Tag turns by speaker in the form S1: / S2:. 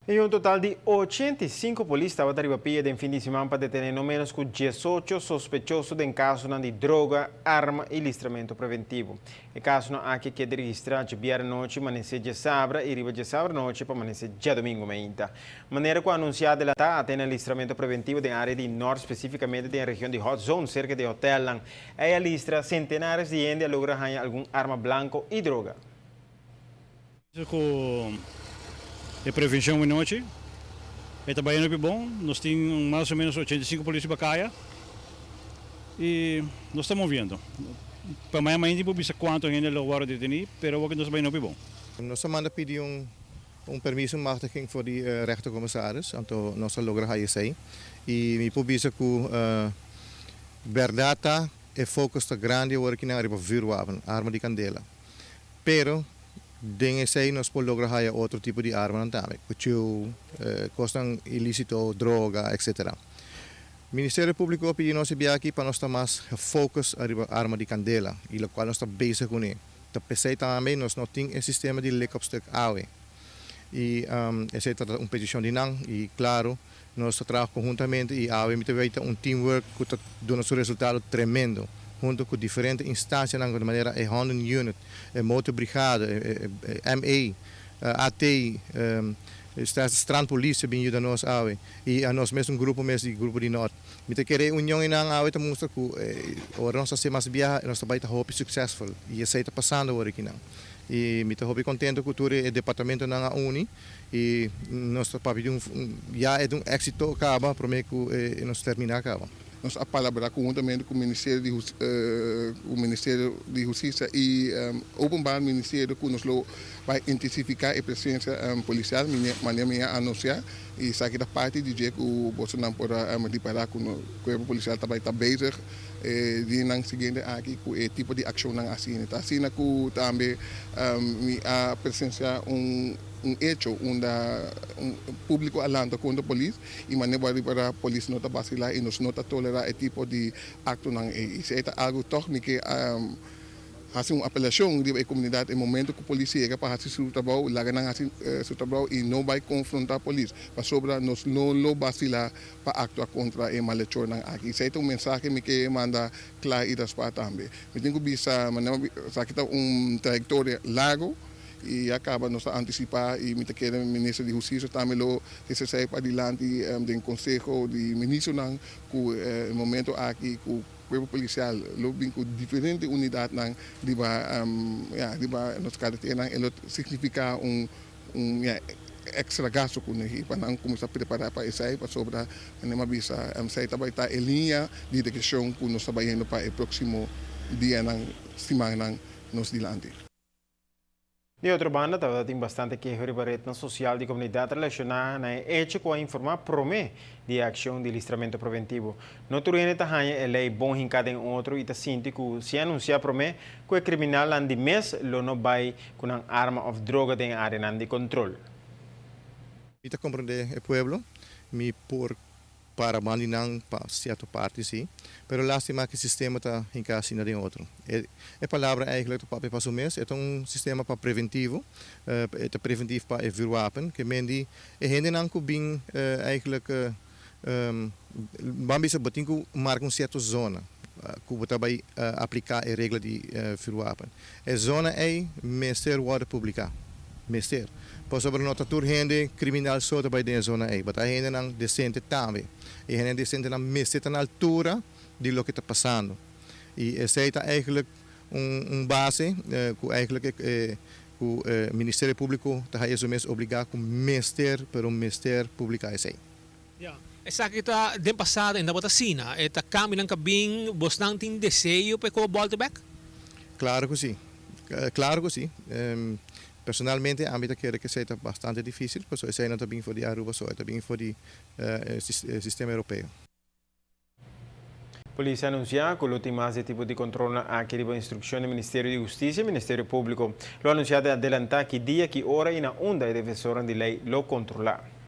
S1: E um total de 85 polícias estavam arribando em fim de semana para deter no menos que 18 sospechosos de caso de droga, arma e listramento preventivo. O caso não há que registrar de biar noite, amanhecer de sábado e riba de sábado noite para amanhecer de domingo ainda. Maneira que anunciada ela está tem listramento preventivo da área de norte, especificamente da região de Hot Zone, cerca de Hotel. Ela listra centenares de gente logra ganhar algum arma branco e droga.
S2: De prevenção em noite, é trabalhando bom, nós temos mais ou menos 85 polícias de Bacaia e nós estamos vendo. Para amanhã ainda não sei quanto ainda agora de detenir, mas o que nós trabalhando bom.
S3: Nós manda pedir permisso de machtiging voor die rechtercommissaris, então nós logramos isso e me publica que verdade é foco grande agora que na vuurwapen, arma de candela, pero dingen zij nós podemos lograr outro tipo de arma também, cuchillo, costas ilícito, droga, etc. O Ministério Público pediu nós aqui para nós ter mais focus na arma de candela, e o qual nós estamos bezig com ele. Então, pensei também nós não temos um sistema de leak-up-stuk AWE. E essa é uma petição de não, e claro, nós trabalhamos conjuntamente e AWE tem um teamwork que está dando um resultado tremendo. Junto com diferentes instâncias, de maneira a Honda Unit, Motorbrigade, MA, AT, Strandpolitie, bem ajuda nós e a nós mesmo grupo de norte. Me querer união em AWE para mostrar que agora nós temos mais viagem, nós também estamos successful e isso está passando agora aqui não. E me estou contente que o departamento na Uni e nós estamos já é um êxito acaba, para mim que nós terminar acaba.
S4: Nós a palavra conjuntamente com o Ministério de Justiça e o Openbaar Ministério que nos vai intensificar a presença policial, maneira anunciar e sair da parte de que o Bolsonaro para parar com o corpo policial também está bezig de não seguir aqui com o tipo de ação não assim, tá assim que também a presença hecho público alando contra a polícia e maneira para a polícia não vacilar e nos não tolerar esse tipo de acto não isso é algo técnico que hace uma apelação da comunidade no momento que a polícia chega para fazer seu trabalho lá não faz seu trabalho e não vai confrontar a polícia para sobre nós não vacilar para actuar contra o malhechor não aqui isso é mensagem que manda claro e das partes também eu tenho que bisa maneira trajetória largo e acaba nos antecipar e me quer o ministro de Justiça também lo que se sai para adiante do Conselho de Ministros que no momento aqui que o corpo policial lo bem com diferentes unidades não diba nos caracteres ele significa extra gasto com ele para não começar a preparar para isso aí para sobre a nenhuma visa sai também está em linha de direção que nós trabalhando para o próximo dia na semana nos dilante.
S1: De outra banda, tem bastante queixa na social de comunidade relacionada na ética com a informar promê de ação de listramento preventivo. No turno da hanha é lei bom em cada outro e tá sinto que se anunciar promê que o criminal ande mês lo não vai com uma arma ou droga de área de controle.
S3: Ita compreender o pueblo, me por para mandinar para certa parte sim, pero lástima que o sistema está em casa de outro. A palavra eigenlijk para o mês é sistema para preventivo, é preventivo para o vuurwapen, que mendi é gente não que bem eigenlijk vamos dizer que marca certa zona que você vai aplicar a regra de vuurwapen. A zona é Ministério da Pública, Ministério. Por sobre nota tur gente criminal só também na zona aí, mas a gente não decente também. E a gente decente não meseta na altura de lo que está passando. E essa é eigenlijk base que eigenlijk o Ministério Público está aí mesmo obrigado com Ministério para o Ministério publicar isso aí.
S5: Yeah. Essa kita din passada ainda bota sina, eta kami ng kabing bos nang ting desejo para ko volta back.
S3: Claro que sim. Claro que sim. Personalmente, a mim quero que seja bastante difícil, porque isso não está bem para a Aruba, só está bem para o sistema europeu.
S1: A polícia anunciou que o último tipo de controle aqui de instrução do Ministério de Justiça e Ministério Público. Lo anunciado adelantar que dia, que hora e na onda de defensora de lei lo controlar.